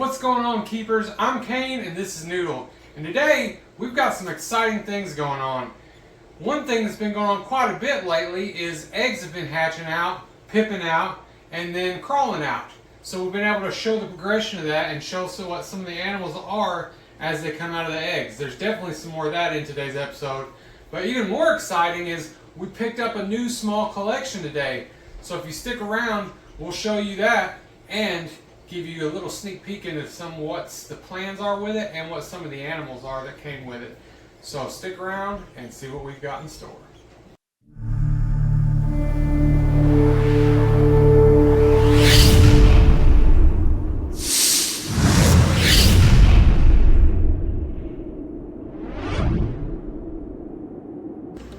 what's going on, keepers? I'm Kane and this is Noodle. And today we've got some exciting things going on. One thing that's been going on quite a bit lately is eggs have been hatching out, pipping out, and then crawling out. So we've been able to show the progression of that and show what some of the animals are as they come out of the eggs. There's definitely some more of that in today's episode. But even more exciting is we picked up a new small collection today. So if you stick around, we'll show you that and give you a little sneak peek into what the plans are with it and what some of the animals are that came with it. So stick around and see what we've got in store.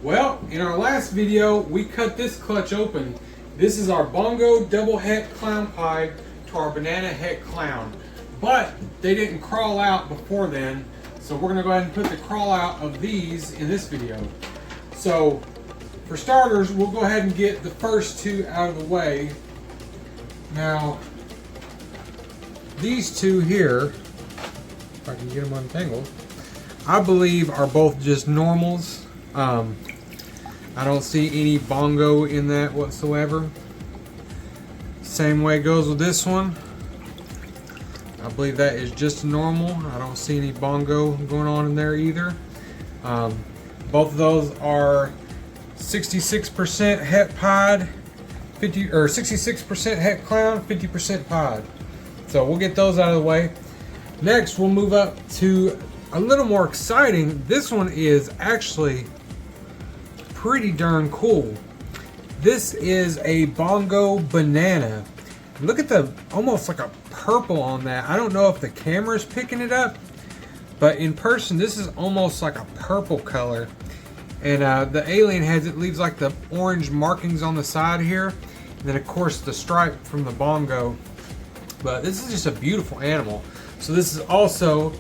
Well, in our last video, we cut this clutch open. This is our bongo double het clown pied to our banana het clown. But they didn't crawl out before then, so we're gonna go ahead and put the crawl out of these in this video. So, for starters, we'll go ahead and get the first two out of the way. Now, these two here, if I can get them untangled, I believe are both just normals. I don't see any bongo in that whatsoever. Same way goes with this one. I believe that is just normal. I don't see any bongo going on in there either. Both of those are 66% het pied, 66% het clown, 50% pied. So we'll get those out of the way. Next, we'll move up to a little more exciting. This one is actually pretty darn cool. This is a bongo banana. Look at the almost like a purple on that. I don't know if the camera is picking it up, but in person this is almost like a purple color. And the alien has it leaves like the orange markings on the side here, and then of course the stripe from the bongo. But this is just a beautiful animal. So this is also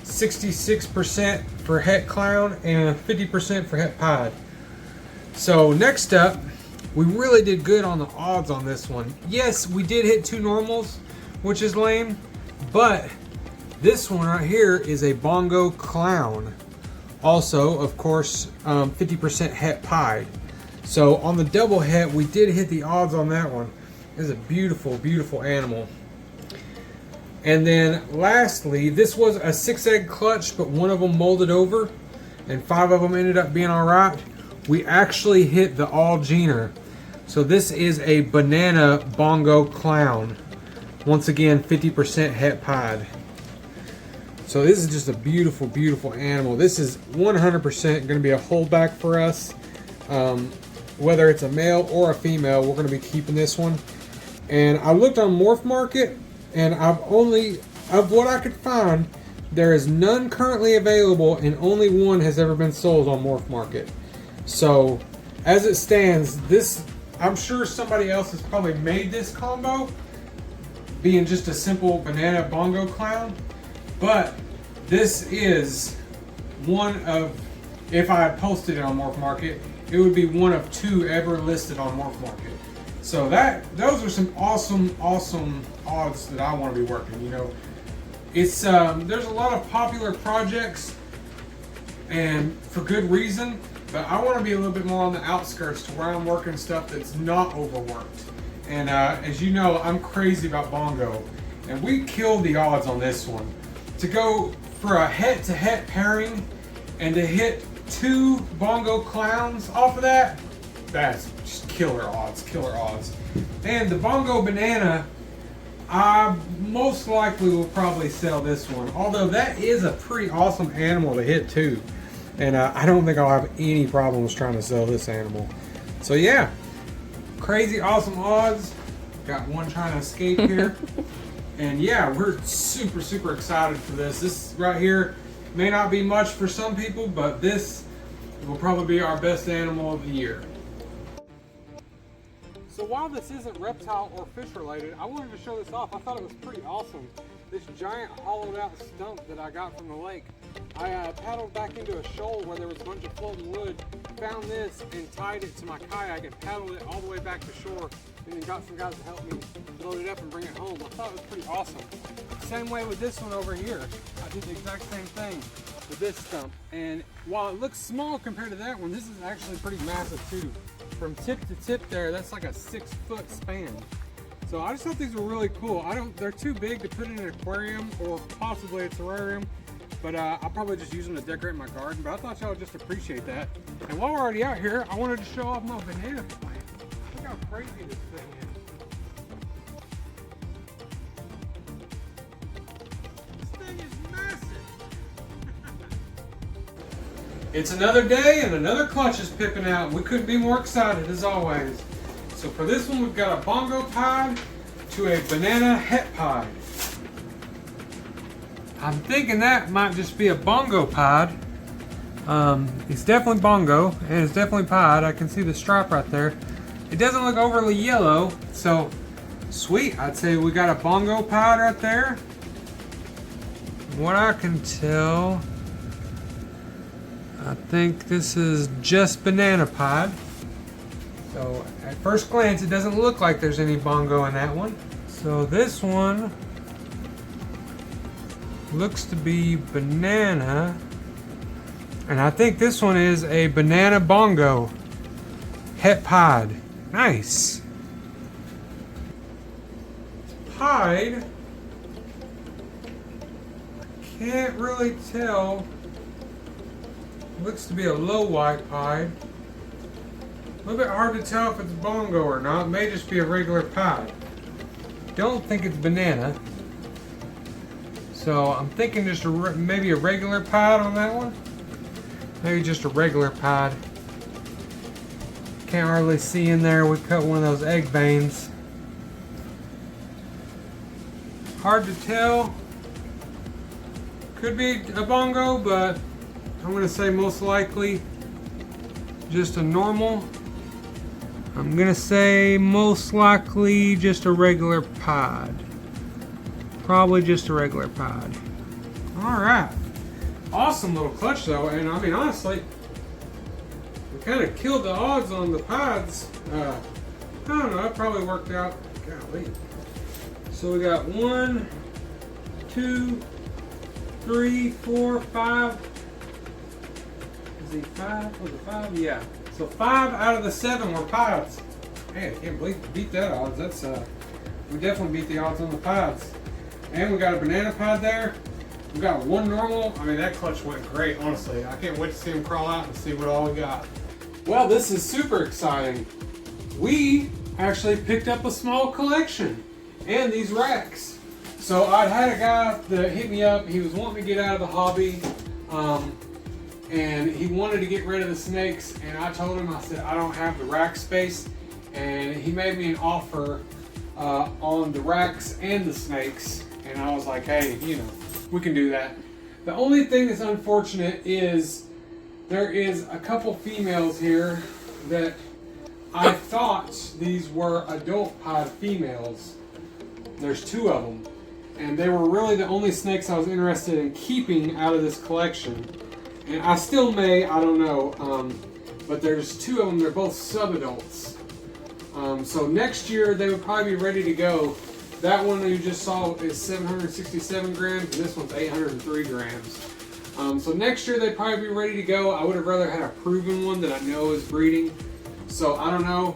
66% for het clown and 50% for het pied. So next up, we really did good on the odds on this one. Yes, we did hit two normals, which is lame, but this one right here is a bongo clown. Also, of course, 50% het pied. So on the double het, we did hit the odds on that one. It's a beautiful, beautiful animal. And then lastly, this was a 6-egg clutch, but one of them molded over, and 5 of them ended up being all right. We actually hit the all-gener. So this is a banana bongo clown. Once again, 50% het pied. So this is just a beautiful, beautiful animal. This is 100% going to be a holdback for us. Whether it's a male or a female, we're going to be keeping this one. And I looked on Morph Market, and of what I could find, there is none currently available, and only one has ever been sold on Morph Market. So, as it stands, this, I'm sure somebody else has probably made this combo, being just a simple banana bongo clown, but this is one of, if I had posted it on Morph Market, it would be one of 2 ever listed on Morph Market. So those are some awesome, awesome odds that I want to be working. You know, it's there's a lot of popular projects, and for good reason. But I want to be a little bit more on the outskirts to where I'm working stuff that's not overworked. And as you know, I'm crazy about bongo. And we killed the odds on this one. To go for a het-to-het pairing and to hit 2 bongo clowns off of that, that's just killer odds, killer odds. And the bongo banana, I most likely will probably sell this one. Although that is a pretty awesome animal to hit too. And I don't think I'll have any problems trying to sell this animal. So yeah, crazy awesome odds. Got one trying to escape here. And yeah, we're super, super excited for this. This right here may not be much for some people, but this will probably be our best animal of the year. So while this isn't reptile or fish related, I wanted to show this off. I thought it was pretty awesome. This giant hollowed out stump that I got from the lake. I paddled back into a shoal where there was a bunch of floating wood, found this and tied it to my kayak and paddled it all the way back to shore, and then got some guys to help me load it up and bring it home. I thought it was pretty awesome. same way with this one over here. I did the exact same thing with this stump. And while it looks small compared to that one, this is actually pretty massive too. From tip to tip there, that's like a 6-foot span. So I just thought these were really cool. They're too big to put in an aquarium or possibly a terrarium, but I'll probably just use them to decorate my garden. But I thought y'all would just appreciate that. And while we're already out here, I wanted to show off my banana plant. Look how crazy this thing is. It's another day and another clutch is pipping out. We couldn't be more excited as always. So for this one, we've got a bongo pied to a banana het pied. I'm thinking that might just be a bongo pied. It's definitely bongo and it's definitely pied. I can see the stripe right there. It doesn't look overly yellow, so sweet. I'd say we got a bongo pied right there. What I can tell, I think this is just banana pied. So at first glance, it doesn't look like there's any bongo in that one. So this one looks to be banana. And I think this one is a banana bongo het pied. Nice. Pied. Can't really tell. Looks to be a low white pied. A little bit hard to tell if it's bongo or not. It may just be a regular pied. Don't think it's banana. So I'm thinking just maybe a regular pied on that one. Maybe just a regular pied. Can't hardly see in there. We cut one of those egg veins. Hard to tell. Could be a bongo, but I'm going to say most likely just a normal. I'm going to say most likely just a regular pied. Probably just a regular pied. Alright. Awesome little clutch though, and I mean honestly, we kind of killed the odds on the pieds. I don't know, it probably worked out. Golly. So we got 1, 2, 3, 4, 5. Is it 5? Was it 5? Yeah. So 5 out of the 7 were pieds. Man, I can't believe we beat that odds. That's we definitely beat the odds on the pieds. And we got a banana pied there. We got one normal. I mean, that clutch went great, honestly. I can't wait to see him crawl out and see what all we got. Well, this is super exciting. We actually picked up a small collection and these racks. So I had a guy that hit me up. He was wanting to get out of the hobby. And he wanted to get rid of the snakes, and I told him, I said, I don't have the rack space. And he made me an offer on the racks and the snakes. And I was like, hey, you know, we can do that. The only thing that's unfortunate is there is a couple females here that I thought these were adult pied females. There's 2 of them. And they were really the only snakes I was interested in keeping out of this collection. And I still may, I don't know, but there's 2 of them, they're both sub-adults. So next year they would probably be ready to go. That one you just saw is 767 grams, and this one's 803 grams. So next year they'd probably be ready to go. I would have rather had a proven one that I know is breeding. So I don't know.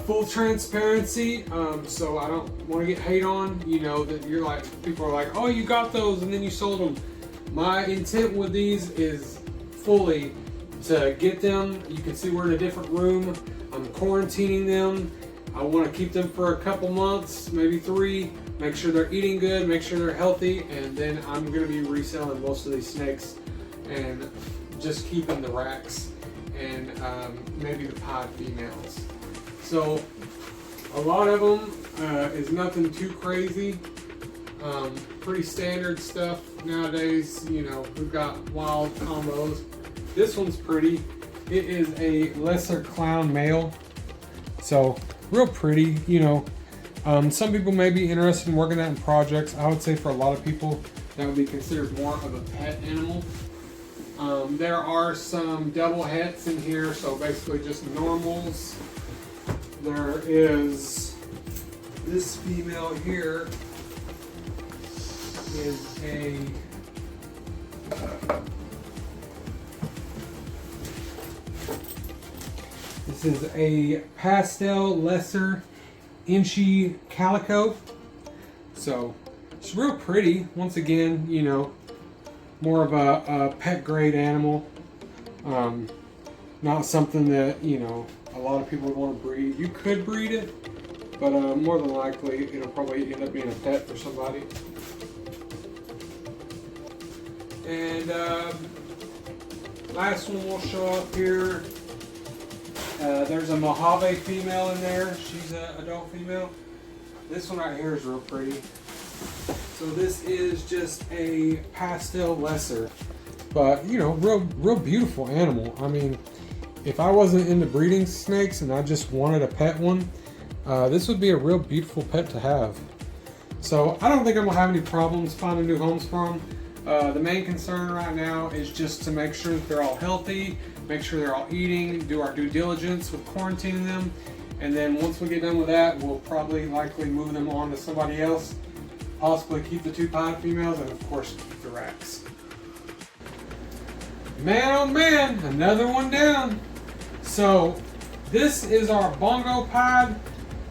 Full transparency, so I don't want to get hate on, you know, that you're like, people are like, oh, you got those and then you sold them. My intent with these is fully to get them. You can see we're in a different room. I'm quarantining them. I want to keep them for a couple months, maybe 3, make sure they're eating good, make sure they're healthy, and then I'm going to be reselling most of these snakes and just keeping the racks and maybe the pied females. So a lot of them is nothing too crazy. Pretty standard stuff nowadays. You know, we've got wild combos. This one's pretty. It is a lesser clown male. So real pretty, you know. Some people may be interested in working that in projects. I would say for a lot of people that would be considered more of a pet animal. There are some double hets in here, so basically just normals. There is this female here. is a pastel lesser inchy calico. So it's real pretty. Once again, you know, more of a pet grade animal. Not something that, you know, a lot of people would want to breed. You could breed it, but more than likely it'll probably end up being a pet for somebody. And last one will show up here. There's a Mojave female in there. She's an adult female. This one right here is real pretty. So this is just a pastel lesser, but you know, real beautiful animal. I mean, if I wasn't into breeding snakes and I just wanted a pet one, this would be a real beautiful pet to have. So I don't think I'm gonna have any problems finding new homes for them. The main concern right now is just to make sure that they're all healthy, make sure they're all eating, do our due diligence with quarantining them, and then once we get done with that, we'll probably likely move them on to somebody else, possibly keep the 2 pod females, and of course keep the racks. Man, oh man, another one down. So this is our bongo pod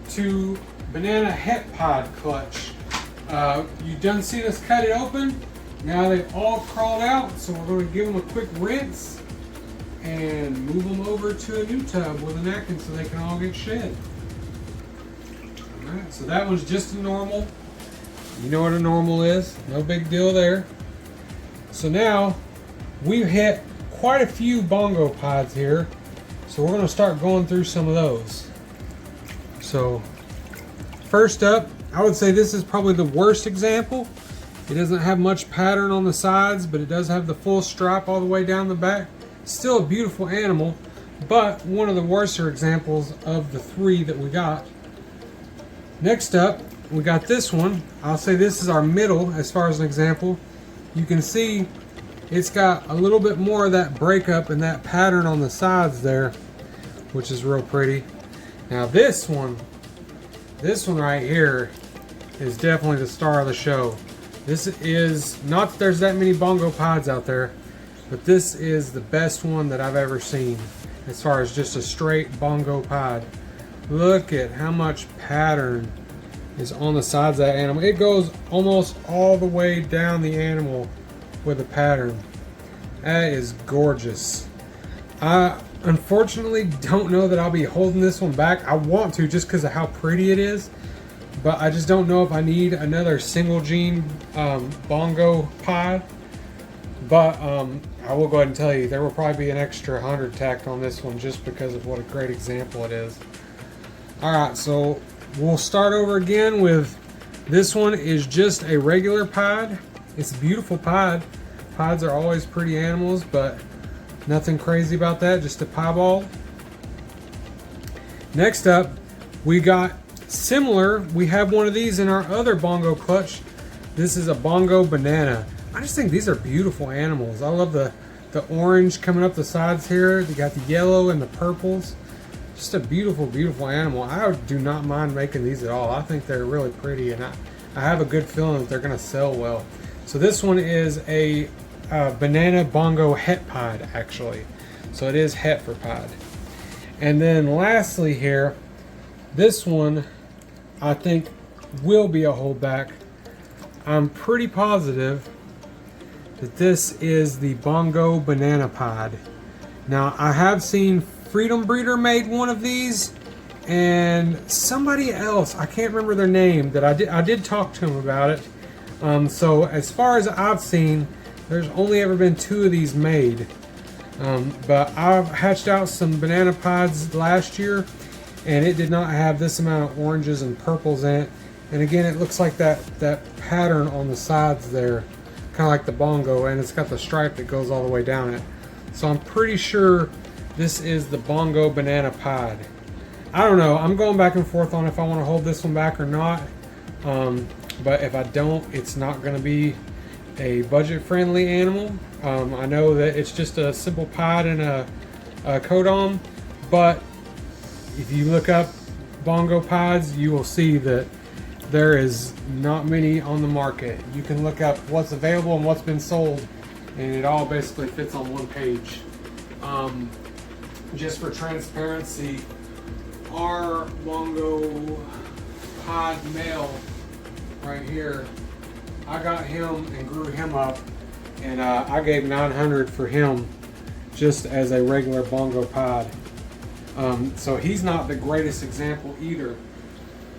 to banana het pod clutch. You done seen us cut it open. Now they've all crawled out, so we're going to give them a quick rinse and move them over to a new tub with a napkin so they can all get shed. Alright, so that was just a normal. You know what a normal is, no big deal there. So now we've hit quite a few bongo pods here, so we're going to start going through some of those. So first up, I would say this is probably the worst example. It doesn't have much pattern on the sides, but it does have the full stripe all the way down the back. Still a beautiful animal, but one of the worser examples of the 3 that we got. Next up, we got this one. I'll say this is our middle as far as an example. You can see it's got a little bit more of that breakup and that pattern on the sides there, which is real pretty. Now this one right here is definitely the star of the show. This is, not that there's that many bongo pods out there, but this is the best one that I've ever seen as far as just a straight bongo pod. Look at how much pattern is on the sides of that animal. It goes almost all the way down the animal with a pattern. That is gorgeous. I unfortunately don't know that I'll be holding this one back. I want to just because of how pretty it is, but I just don't know if I need another single gene bongo pod. But I will go ahead and tell you, there will probably be an extra 100 tacked on this one just because of what a great example it is. Alright, so we'll start over again with this one is just a regular pod. It's a beautiful pod. Pods are always pretty animals, but nothing crazy about that, just a piebald. Next up, we got similar. We have one of these in our other bongo clutch. This is a bongo banana. I just think these are beautiful animals. I love the orange coming up the sides here. They got the yellow and the purples. Just a beautiful, beautiful animal. I do not mind making these at all. I think they're really pretty, and I have a good feeling that they're going to sell well. So this one is a banana bongo het pod, actually. So it is het for pod. And then lastly here, this one I think will be a holdback. I'm pretty positive that this is the bongo banana pod. Now I have seen Freedom Breeder made one of these, and somebody else, I can't remember their name, that I did talk to him about it. So as far as I've seen, there's only ever been 2 of these made. But I've hatched out some banana pods last year, and it did not have this amount of oranges and purples in it. And again, it looks like that pattern on the sides there, kind of like the bongo, and it's got the stripe that goes all the way down it. So I'm pretty sure this is the bongo banana pod. I don't know, I'm going back and forth on if I want to hold this one back or not. But if I don't, it's not going to be a budget-friendly animal. I know that it's just a simple pod and a codom, but if you look up bongo pods, you will see that there is not many on the market. You can look up what's available and what's been sold, and it all basically fits on one page. Just for transparency, our Bongo Pod male right here, I got him and grew him up, and I gave $900 for him just as a regular Bongo Pod. So he's not the greatest example either.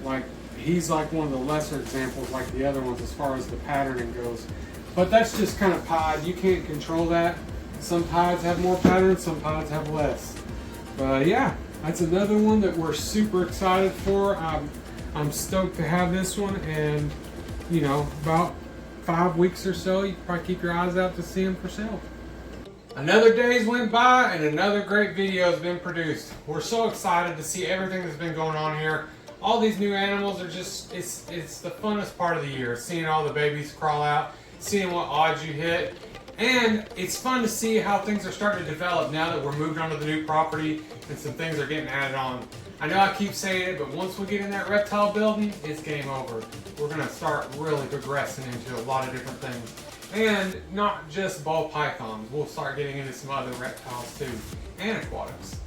Like, he's like one of the lesser examples like the other ones as far as the patterning goes. But that's just kind of pod. You can't control that. Some pods have more pattern, some pods have less. But yeah, that's another one that we're super excited for. I'm stoked to have this one, and you know, about 5 weeks or so, you can probably keep your eyes out to see them for sale. Another day's went by and another great video has been produced. We're so excited to see everything that's been going on here. All these new animals are just, it's the funnest part of the year, seeing all the babies crawl out, seeing what odds you hit. And it's fun to see how things are starting to develop now that we're moved onto the new property and some things are getting added on. I know I keep saying it, but once we get in that reptile building, it's game over. We're going to start really progressing into a lot of different things. And not just ball pythons. We'll start getting into some other reptiles too, and aquatics.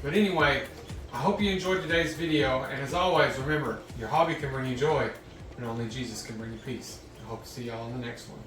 But anyway, I hope you enjoyed today's video, and as always, remember, your hobby can bring you joy, and only Jesus can bring you peace. I hope to see y'all in the next one.